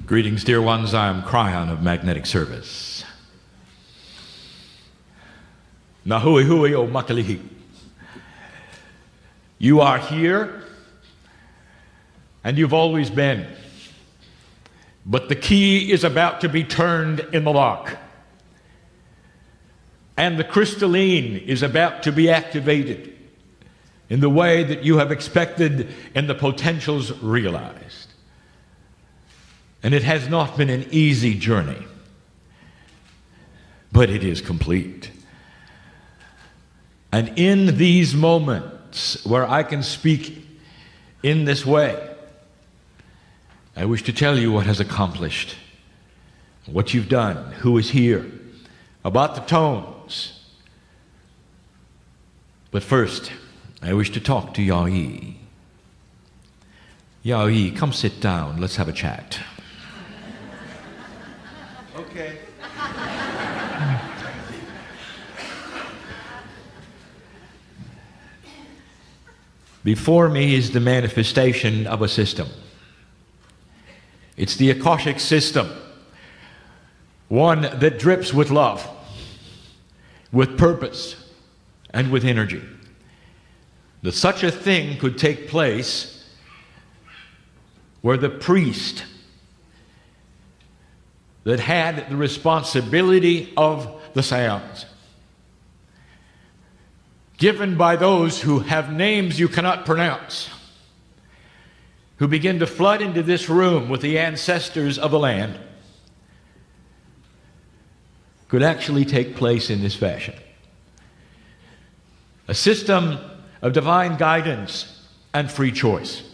Greetings, dear ones. I am Kryon of Magnetic Service. Nahui hui o makalihi. You are here, and you've always been. But the key is about to be turned in the lock. And the crystalline is about to be activated in the way that you have expected and the potentials realized. And it has not been an easy journey, but it is complete. And in these moments where I can speak in this way, I wish to tell you what has accomplished, what you've done, who is here, about the tones. But first, I wish to talk to Yai. Yai, come sit down. Let's have a chat. Okay. Before me is the manifestation of a system. It's the Akashic system, one that drips with love, with purpose, and with energy. That such a thing could take place where the priest that had the responsibility of the sounds, given by those who have names you cannot pronounce, who begin to flood into this room with the ancestors of the land, could actually take place in this fashion. A system of divine guidance and free choice.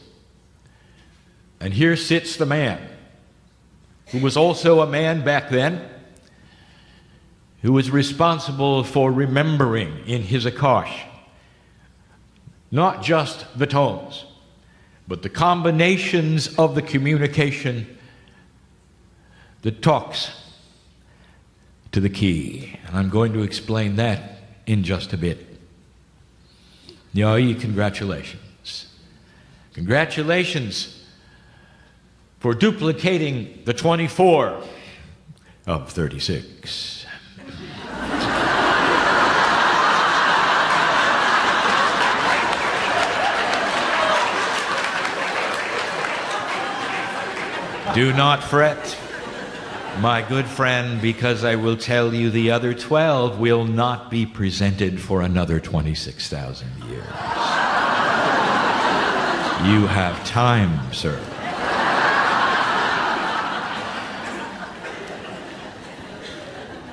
And here sits the man, who was also a man back then, who was responsible for remembering in his Akash not just the tones, but the combinations of the communication that talks to the key. And I'm going to explain that in just a bit. Yai, congratulations. Congratulations for duplicating the 24 of 36. Do not fret, my good friend, because I will tell you the other 12 will not be presented for another 26,000 years. You have time, sir.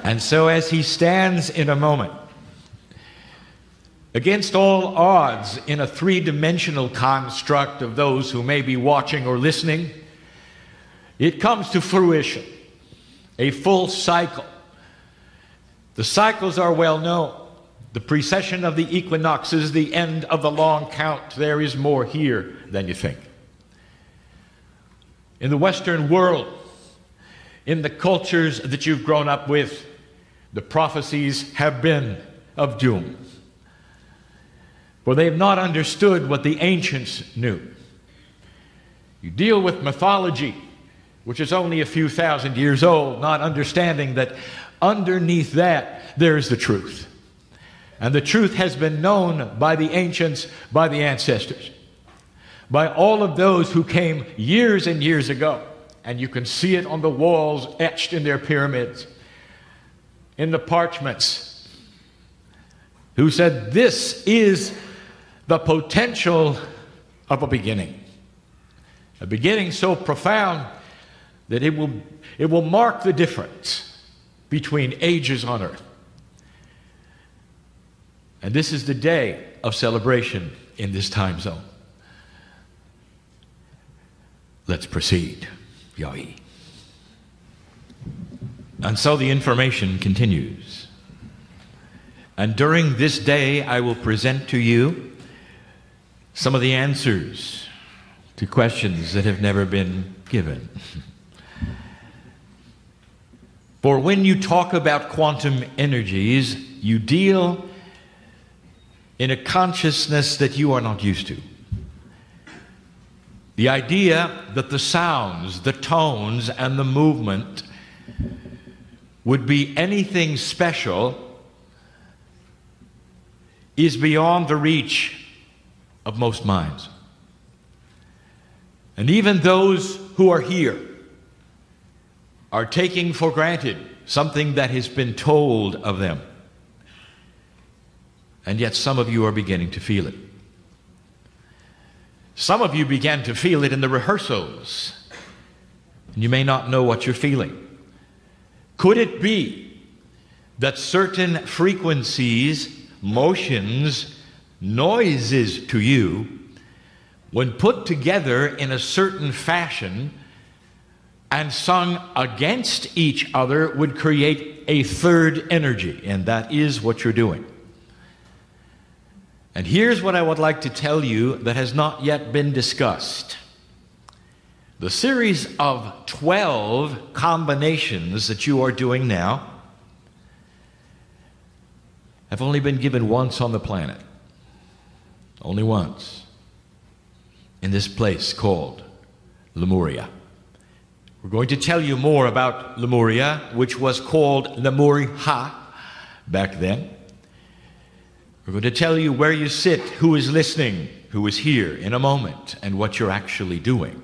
And so as he stands in a moment, against all odds in a three-dimensional construct of those who may be watching or listening, it comes to fruition, a full cycle. The cycles are well known. The precession of the equinoxes, the end of the long count. There is more here than you think. In the Western world, in the cultures that you've grown up with, the prophecies have been of doom. For they have not understood what the ancients knew. You deal with mythology, which is only a few thousand years old, not understanding that underneath that there is the truth. And the truth has been known by the ancients, by the ancestors, by all of those who came years and years ago. And you can see it on the walls etched in their pyramids, in the parchments, who said this is the potential of a beginning so profound that it will mark the difference between ages on earth. And this is the day of celebration in this time zone. Let's proceed, Yai. And so the information continues. And during this day, I will present to you some of the answers to questions that have never been given. For when you talk about quantum energies, you deal in a consciousness that you are not used to. The idea that the sounds, the tones, and the movement would be anything special is beyond the reach of most minds. And even those who are here are taking for granted something that has been told of them. And yet some of you are beginning to feel it. Some of you began to feel it in the rehearsals, and you may not know what you're feeling. Could it be that certain frequencies, motions, noises to you, when put together in a certain fashion and sung against each other, would create a third energy? And that is what you're doing. And here's what I would like to tell you that has not yet been discussed. The series of 12 combinations that you are doing now have only been given once on the planet. Only once. In this place called Lemuria. We're going to tell you more about Lemuria, which was called Lemuriha back then. We're going to tell you where you sit, who is listening, who is here in a moment, and what you're actually doing.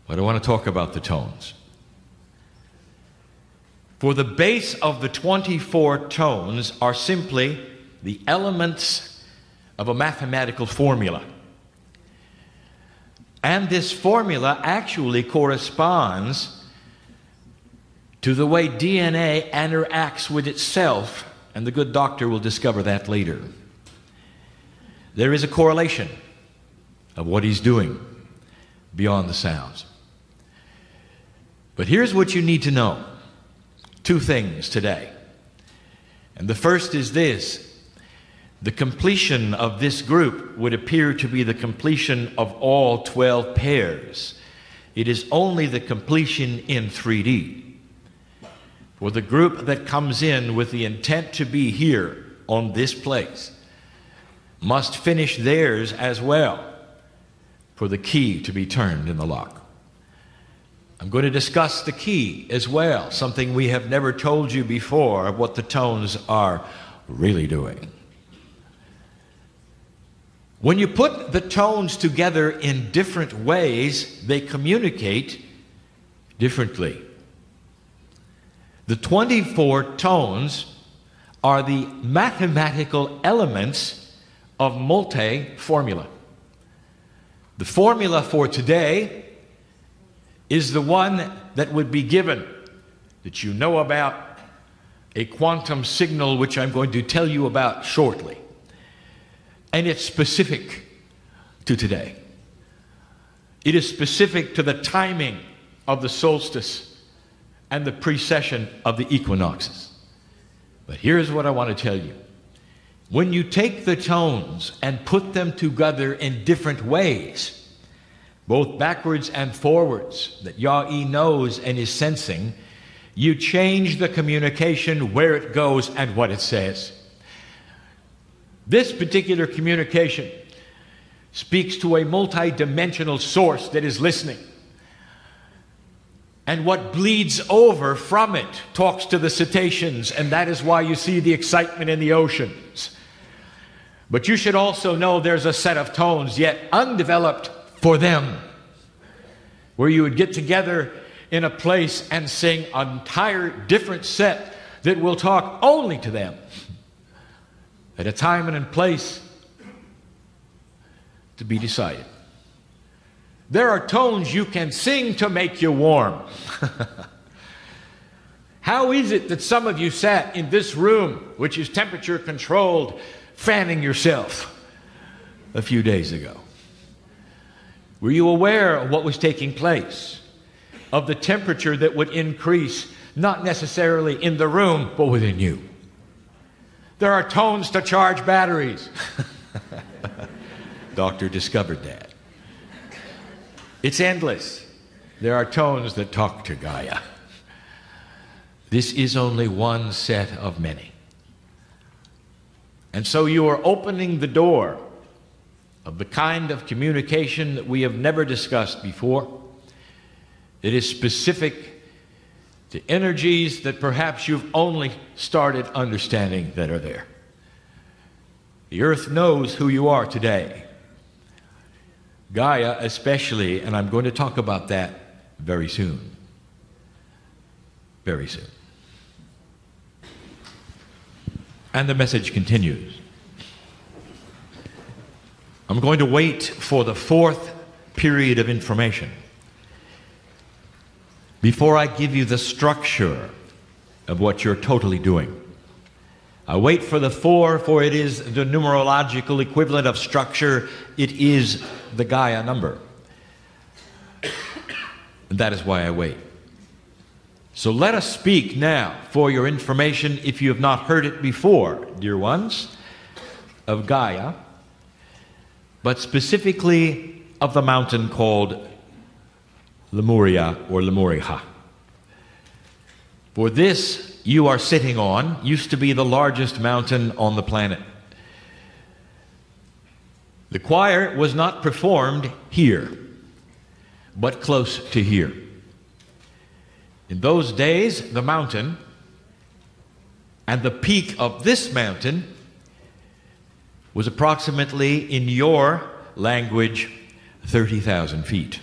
But I want to talk about the tones. For the base of the 24 tones are simply the elements of a mathematical formula. And this formula actually corresponds to the way DNA interacts with itself, and the good doctor will discover that later. There is a correlation of what he's doing beyond the sounds. But here's what you need to know. Two things today. And the first is this. The completion of this group would appear to be the completion of all 12 pairs. It is only the completion in 3D. For the group that comes in with the intent to be here on this place must finish theirs as well for the key to be turned in the lock. I'm going to discuss the key as well, something we have never told you before of what the tones are really doing. When you put the tones together in different ways, they communicate differently. The 24 tones are the mathematical elements of multi-formula. The formula for today is the one that would be given, that you know about, a quantum signal which I'm going to tell you about shortly. And it's specific to today. It is specific to the timing of the solstice and the precession of the equinoxes. But here's what I want to tell you. When you take the tones and put them together in different ways, both backwards and forwards, that Yah-E knows and is sensing, you change the communication, where it goes and what it says. This particular communication speaks to a multi-dimensional source that is listening. And what bleeds over from it talks to the cetaceans, and that is why you see the excitement in the oceans. But you should also know there's a set of tones yet undeveloped for them, where you would get together in a place and sing an entire different set that will talk only to them at a time and in place to be decided. There are tones you can sing to make you warm. How is it that some of you sat in this room, which is temperature controlled, fanning yourself a few days ago? Were you aware of what was taking place? Of the temperature that would increase, not necessarily in the room, but within you? There are tones to charge batteries. Doctor discovered that. It's endless. There are tones that talk to Gaia. This is only one set of many. And so you are opening the door of the kind of communication that we have never discussed before. It is specific to energies that perhaps you've only started understanding that are there. The earth knows who you are today. Gaia especially, and I'm going to talk about that very soon. Very soon. And the message continues. I'm going to wait for the fourth period of information before I give you the structure of what you're totally doing. I wait for the 4, for it is the numerological equivalent of structure. It is the Gaia number. And that is why I wait. So let us speak now, for your information, if you have not heard it before, dear ones, of Gaia, but specifically of the mountain called Lemuria or Lemuriha. For this you are sitting on used to be the largest mountain on the planet. The choir was not performed here, but close to here. In those days, the mountain and the peak of this mountain was approximately, in your language, 30,000 feet.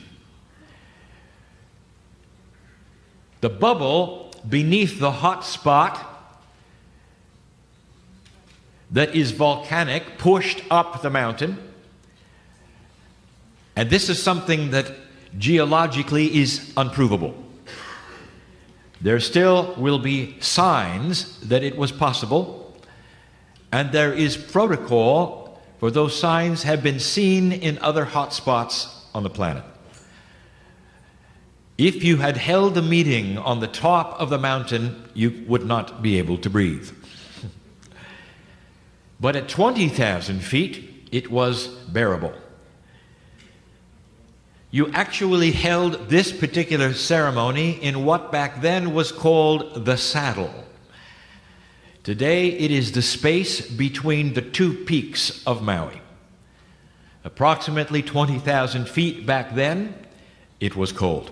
The bubble beneath the hot spot that is volcanic pushed up the mountain, and this is something that geologically is unprovable. There still will be signs that it was possible, and there is protocol for those signs have been seen in other hot spots on the planet. If you had held a meeting on the top of the mountain, you would not be able to breathe. But at 20,000 feet, it was bearable. You actually held this particular ceremony in what back then was called the saddle. Today, it is the space between the two peaks of Maui. Approximately 20,000 feet back then, it was cold.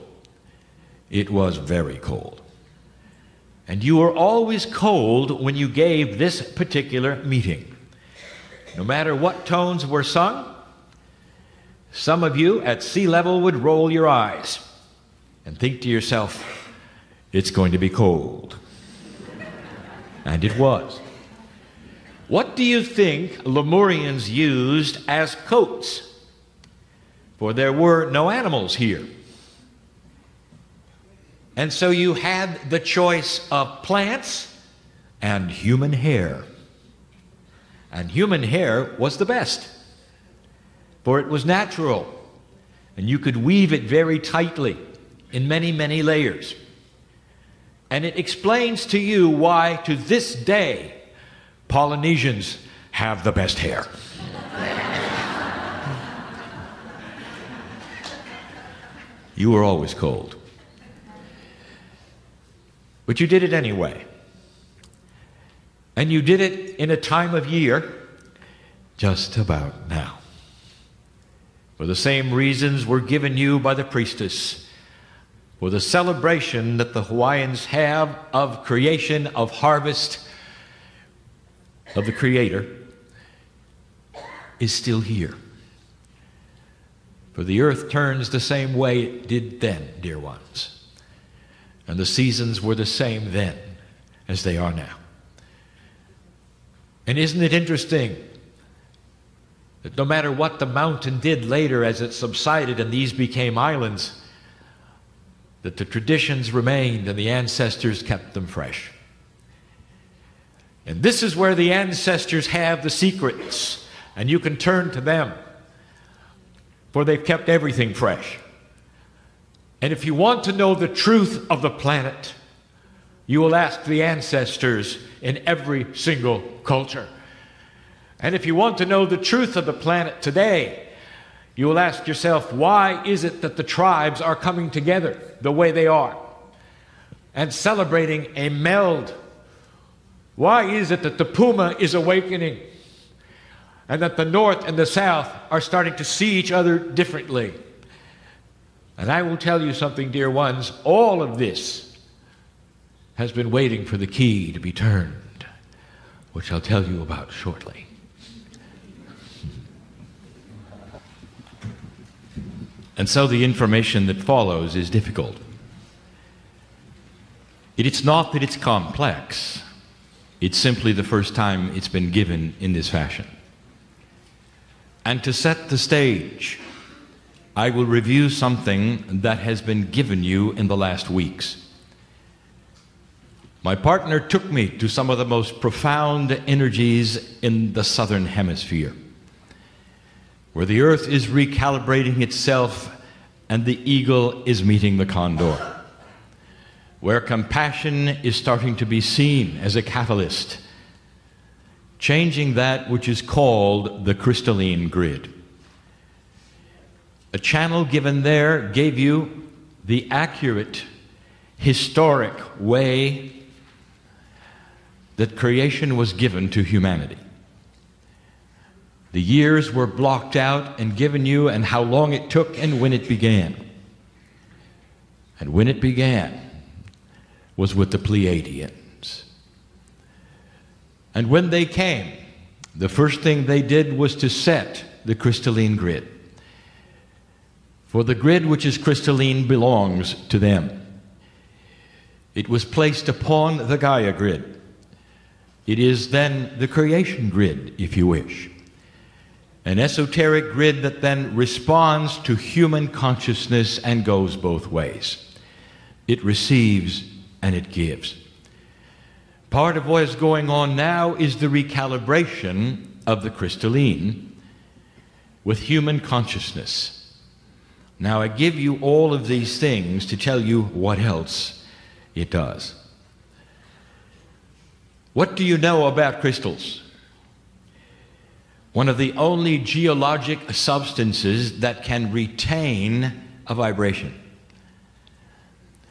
It was very cold. And you were always cold when you gave this particular meeting. No matter what tones were sung, some of you at sea level would roll your eyes and think to yourself, it's going to be cold. And it was. What do you think Lemurians used as coats? For there were no animals here. And so you had the choice of plants and human hair. And human hair was the best, for it was natural, and you could weave it very tightly in many, many layers. And it explains to you why, to this day, Polynesians have the best hair. You were always cold. But you did it anyway. And you did it in a time of year just about now. For the same reasons were given you by the priestess, for the celebration that the Hawaiians have of creation, of harvest, of the Creator, is still here. For the earth turns the same way it did then, dear ones. And the seasons were the same then as they are now. And isn't it interesting that no matter what the mountain did later as it subsided and these became islands, that the traditions remained and the ancestors kept them fresh. And this is where the ancestors have the secrets, and you can turn to them, for they've kept everything fresh. And if you want to know the truth of the planet, you will ask the ancestors in every single culture. And if you want to know the truth of the planet today, you will ask yourself, why is it that the tribes are coming together the way they are and celebrating a meld? Why is it that the puma is awakening and that the North and the South are starting to see each other differently. And I will tell you something, dear ones, all of this has been waiting for the key to be turned, which I'll tell you about shortly. And so the information that follows is difficult. It's not that it's complex. It's simply the first time it's been given in this fashion. And to set the stage, I will review something that has been given you in the last weeks. My partner took me to some of the most profound energies in the southern hemisphere, where the earth is recalibrating itself and the eagle is meeting the condor, where compassion is starting to be seen as a catalyst, changing that which is called the crystalline grid. A channel given there gave you the accurate, historic way that creation was given to humanity. The years were blocked out and given you, and how long it took and when it began. And when it began was with the Pleiadians. And when they came, the first thing they did was to set the crystalline grid. For the grid which is crystalline belongs to them. It was placed upon the Gaia grid. It is then the creation grid, if you wish. An esoteric grid that then responds to human consciousness and goes both ways. It receives and it gives. Part of what is going on now is the recalibration of the crystalline with human consciousness. Now I give you all of these things to tell you what else it does. What do you know about crystals? One of the only geologic substances that can retain a vibration.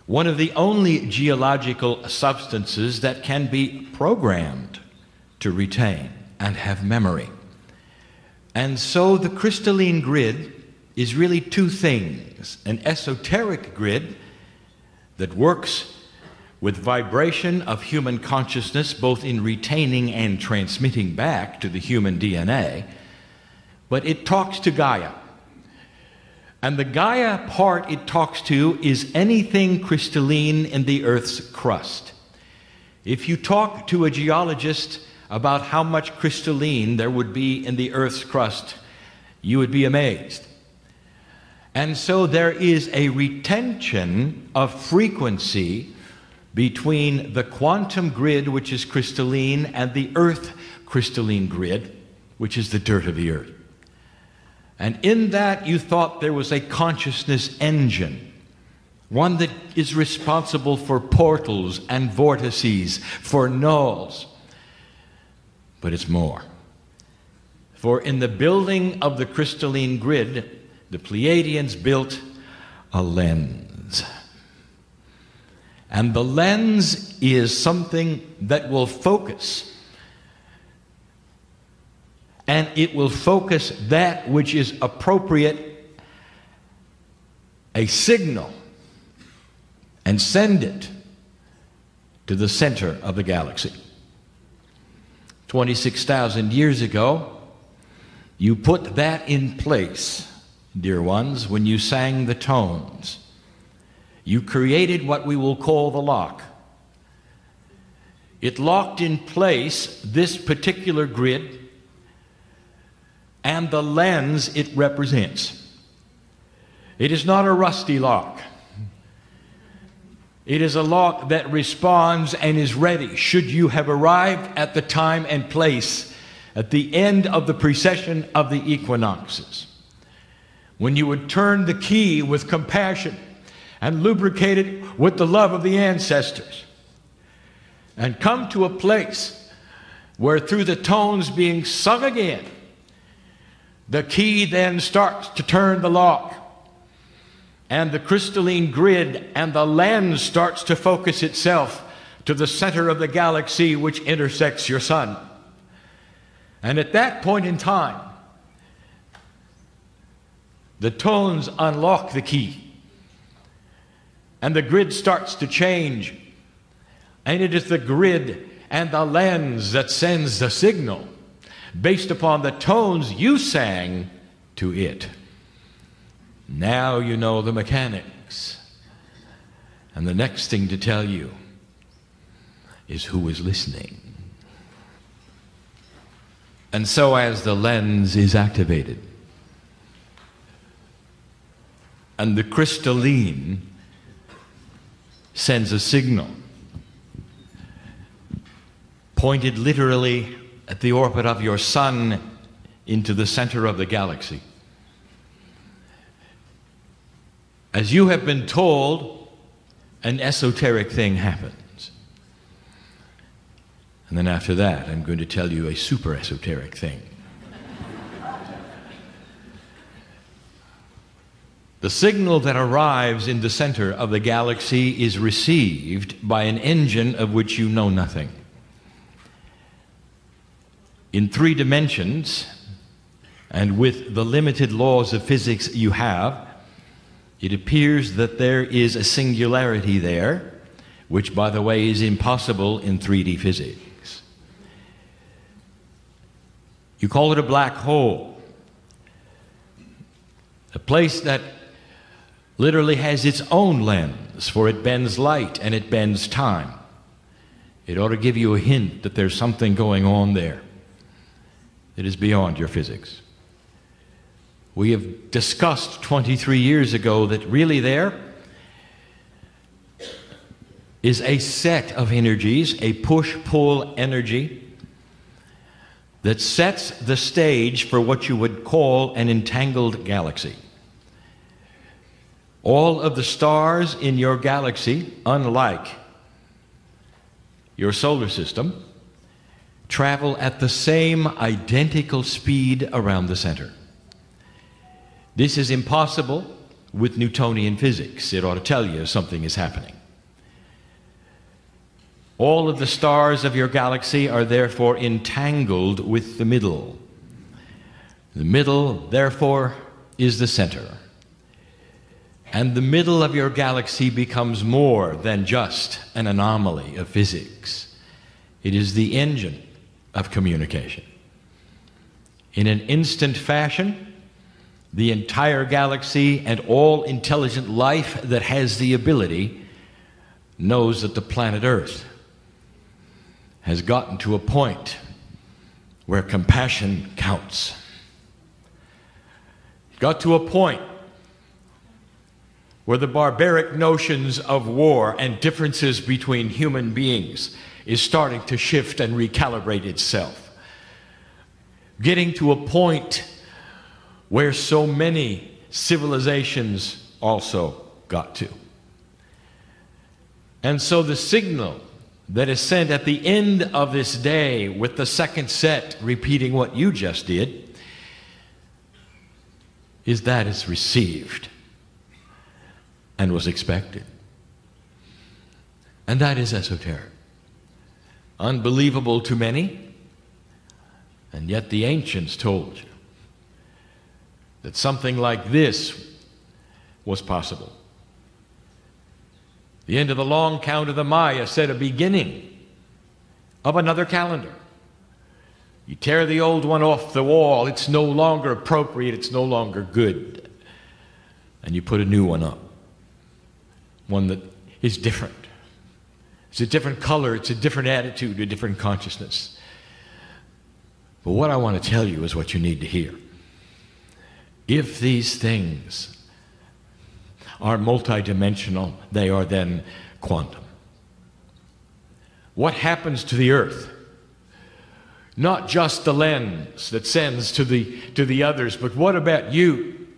One of the only geological substances that can be programmed to retain and have memory. And so the crystalline grid is really two things: an esoteric grid that works with vibration of human consciousness, both in retaining and transmitting back to the human DNA, but it talks to Gaia. And the Gaia part it talks to is anything crystalline in the Earth's crust. If you talk to a geologist about how much crystalline there would be in the Earth's crust, you would be amazed. And so there is a retention of frequency between the quantum grid, which is crystalline, and the Earth crystalline grid, which is the dirt of the Earth. And in that you thought there was a consciousness engine, one that is responsible for portals and vortices, for nulls. But it's more. For in the building of the crystalline grid, the Pleiadians built a lens. And the lens is something that will focus. And it will focus that which is appropriate, a signal, and send it to the center of the galaxy. 26,000 years ago, you put that in place, dear ones, when you sang the tones. You created what we will call the lock. It locked in place this particular grid and the lens it represents. It is not a rusty lock. It is a lock that responds and is ready should you have arrived at the time and place at the end of the precession of the equinoxes, when you would turn the key with compassion and lubricate it with the love of the ancestors, and come to a place where through the tones being sung again, the key then starts to turn the lock, and the crystalline grid and the lens starts to focus itself to the center of the galaxy which intersects your sun. And at that point in time, the tones unlock the key, and the grid starts to change. And it is the grid and the lens that sends the signal based upon the tones you sang to it. Now you know the mechanics. And the next thing to tell you is who is listening. And so as the lens is activated, and the crystalline sends a signal pointed literally at the orbit of your sun into the center of the galaxy. As you have been told, an esoteric thing happens. And then after that, I'm going to tell you a super esoteric thing. The signal that arrives in the center of the galaxy is received by an engine of which you know nothing. In 3 dimensions, and with the limited laws of physics you have, it appears that there is a singularity there, which, by the way, is impossible in 3D physics. You call it a black hole, a place that literally has its own lens, for it bends light and it bends time. It ought to give you a hint that there's something going on there that is beyond your physics. We have discussed 23 years ago that really there is a set of energies, a push-pull energy, that sets the stage for what you would call an entangled galaxy. All of the stars in your galaxy, unlike your solar system, travel at the same identical speed around the center. This is impossible with Newtonian physics. It ought to tell you something is happening. All of the stars of your galaxy are therefore entangled with the middle. The middle, therefore, is the center. And the middle of your galaxy becomes more than just an anomaly of physics. It is the engine of communication. In an instant fashion, the entire galaxy and all intelligent life that has the ability knows that the planet Earth has gotten to a point where compassion counts. Got to a point where the barbaric notions of war and differences between human beings is starting to shift and recalibrate itself. Getting to a point where so many civilizations also got to. And so the signal that is sent at the end of this day, with the second set repeating what you just did, is that it's received and was expected. And that is esoteric. Unbelievable to many, and yet the ancients told you that something like this was possible. The end of the long count of the Maya said a beginning of another calendar. You tear the old one off the wall, it's no longer appropriate, it's no longer good. And you put a new one up. One that is different. It's a different color, it's a different attitude, a different consciousness. But what I want to tell you is what you need to hear. If these things are multidimensional, they are then quantum. What happens to the earth? Not just the lens that sends to the others, but what about you?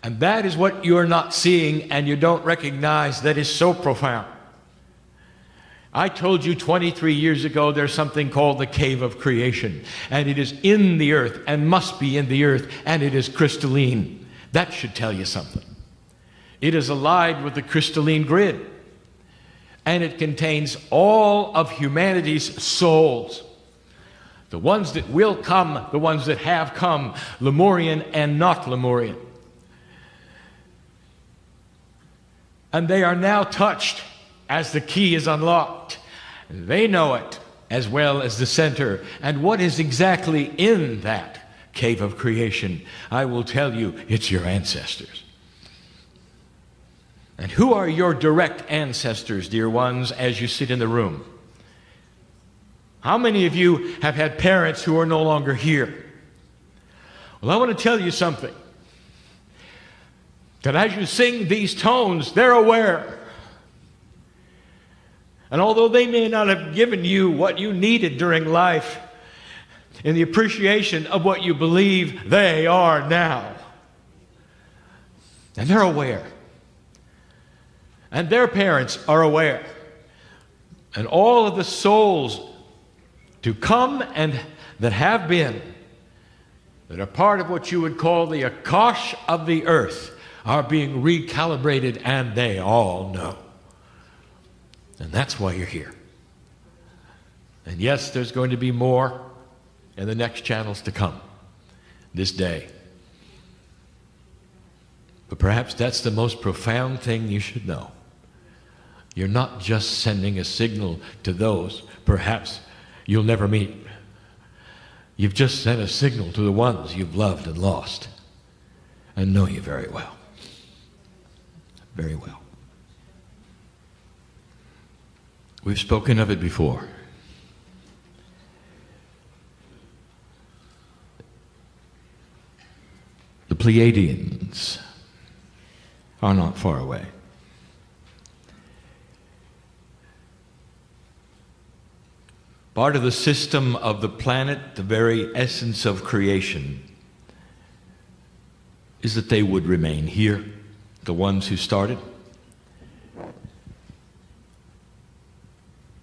And that is what you're not seeing and you don't recognize, that is so profound. I told you 23 years ago there's something called the cave of creation, and it is in the earth and must be in the earth, and it is crystalline. That should tell you something. It is allied with the crystalline grid, and it contains all of humanity's souls. The ones that will come, the ones that have come, Lemurian and not Lemurian. And they are now touched as the key is unlocked. They know it as well as the center. And what is exactly in that cave of creation? I will tell you, it's your ancestors. And who are your direct ancestors, dear ones, as you sit in the room? How many of you have had parents who are no longer here? Well, I want to tell you something. That as you sing these tones, they're aware. And although they may not have given you what you needed during life, in the appreciation of what you believe, they are now. And they're aware. And their parents are aware. And all of the souls to come and that have been, that are part of what you would call the Akash of the earth, are being recalibrated, and they all know. And that's why you're here. And yes, there's going to be more in the next channels to come this day. But perhaps that's the most profound thing you should know. You're not just sending a signal to those perhaps you'll never meet. You've just sent a signal to the ones you've loved and lost and know you very well. Very well. We've spoken of it before. The Pleiadians are not far away. Part of the system of the planet, the very essence of creation, is that they would remain here, the ones who started.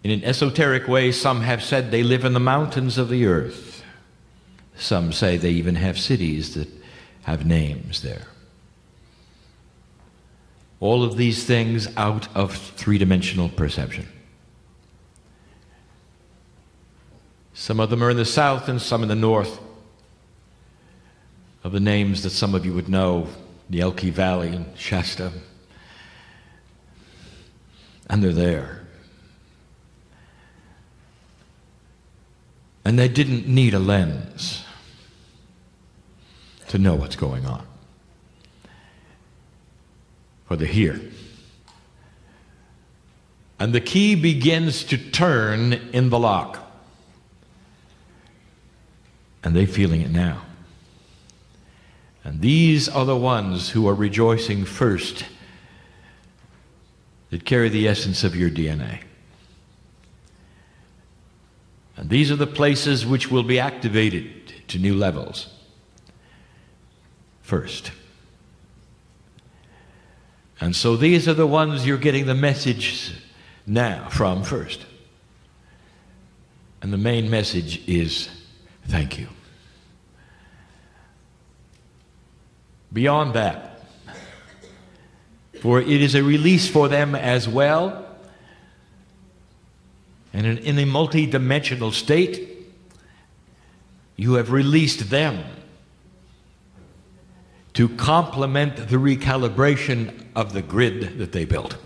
In an esoteric way, some have said they live in the mountains of the earth. Some say they even have cities that have names there. All of these things out of three-dimensional perception. Some of them are in the south and some in the north. Of the names that some of you would know, the Elqui Valley and Shasta. And they're there. And they didn't need a lens to know what's going on. For they're here. And the key begins to turn in the lock. And they're feeling it now. And these are the ones who are rejoicing first, that carry the essence of your DNA. And these are the places which will be activated to new levels first. And so these are the ones you're getting the message now from first. And the main message is thank you. Beyond that, for it is a release for them as well, and in a multi-dimensional state, you have released them to complement the recalibration of the grid that they built.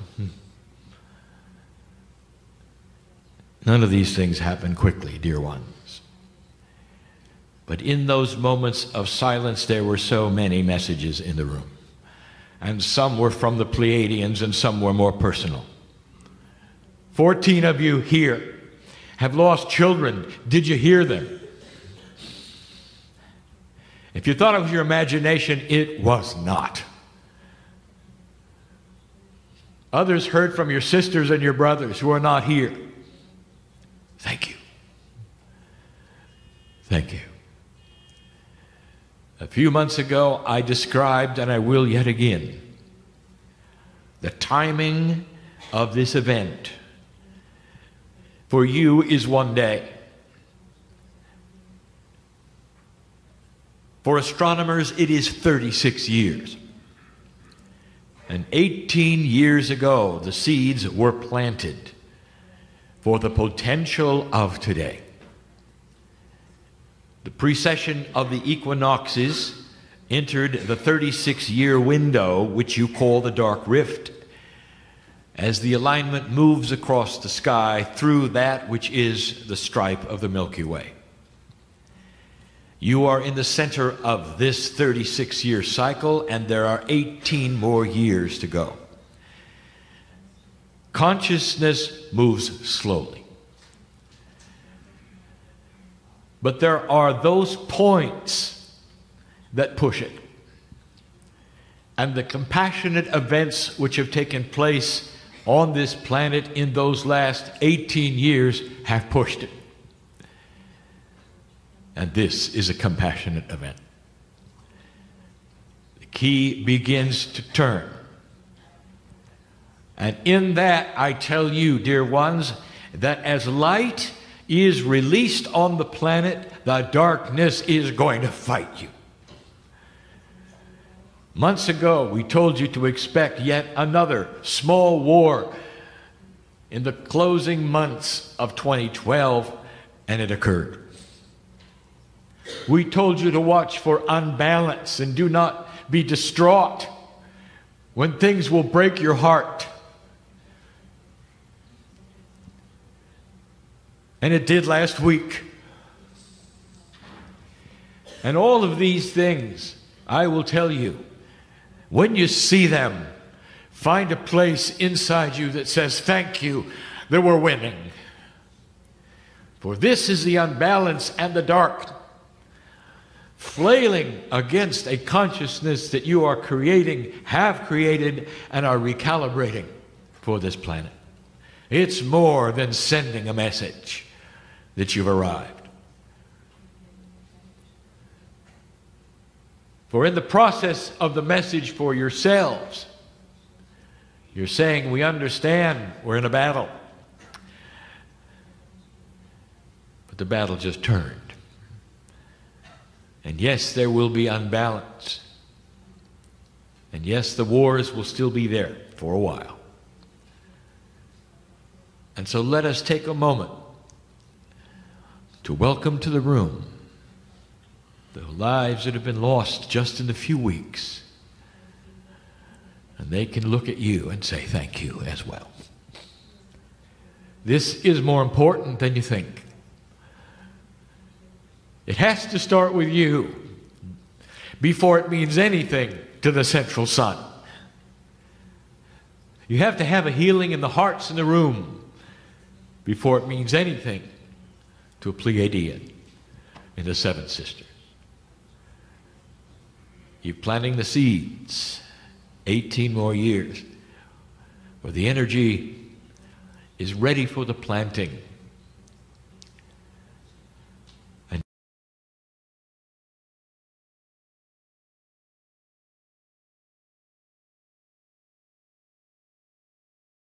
None of these things happen quickly, dear ones. But in those moments of silence, there were so many messages in the room. And some were from the Pleiadians and some were more personal. 14 of you here have lost children. Did you hear them? If you thought it was your imagination, it was not. Others heard from your sisters and your brothers who are not here. Thank you. Thank you. A few months ago, I described, and I will yet again, the timing of this event. For you is one day. For astronomers, it is 36 years. And 18 years ago, the seeds were planted for the potential of today. The precession of the equinoxes entered the 36-year window, which you call the dark rift, as the alignment moves across the sky through that which is the stripe of the Milky Way. You are in the center of this 36-year cycle, and there are 18 more years to go. Consciousness moves slowly. But there are those points that push it. And the compassionate events which have taken place on this planet in those last 18 years have pushed it. And this is a compassionate event. The key begins to turn. And in that, I tell you, dear ones, that as light is released on the planet, the darkness is going to fight you. Months ago, we told you to expect yet another small war in the closing months of 2012, and it occurred. We told you to watch for unbalance and do not be distraught when things will break your heart. And it did last week. And all of these things, I will tell you, when you see them, find a place inside you that says, thank you that we're winning. For this is the unbalance and the dark, flailing against a consciousness that you are creating, have created, and are recalibrating for this planet. It's more than sending a message that you've arrived. For in the process of the message for yourselves, you're saying, we understand we're in a battle. But the battle just turned. And yes, there will be unbalance. And yes, the wars will still be there for a while. And so let us take a moment to welcome to the room the lives that have been lost just in a few weeks. And they can look at you and say thank you as well. This is more important than you think. It has to start with you before it means anything to the central sun. You have to have a healing in the hearts in the room before it means anything to a Pleiadian in the Seven Sisters. You're planting the seeds, 18 more years, where the energy is ready for the planting.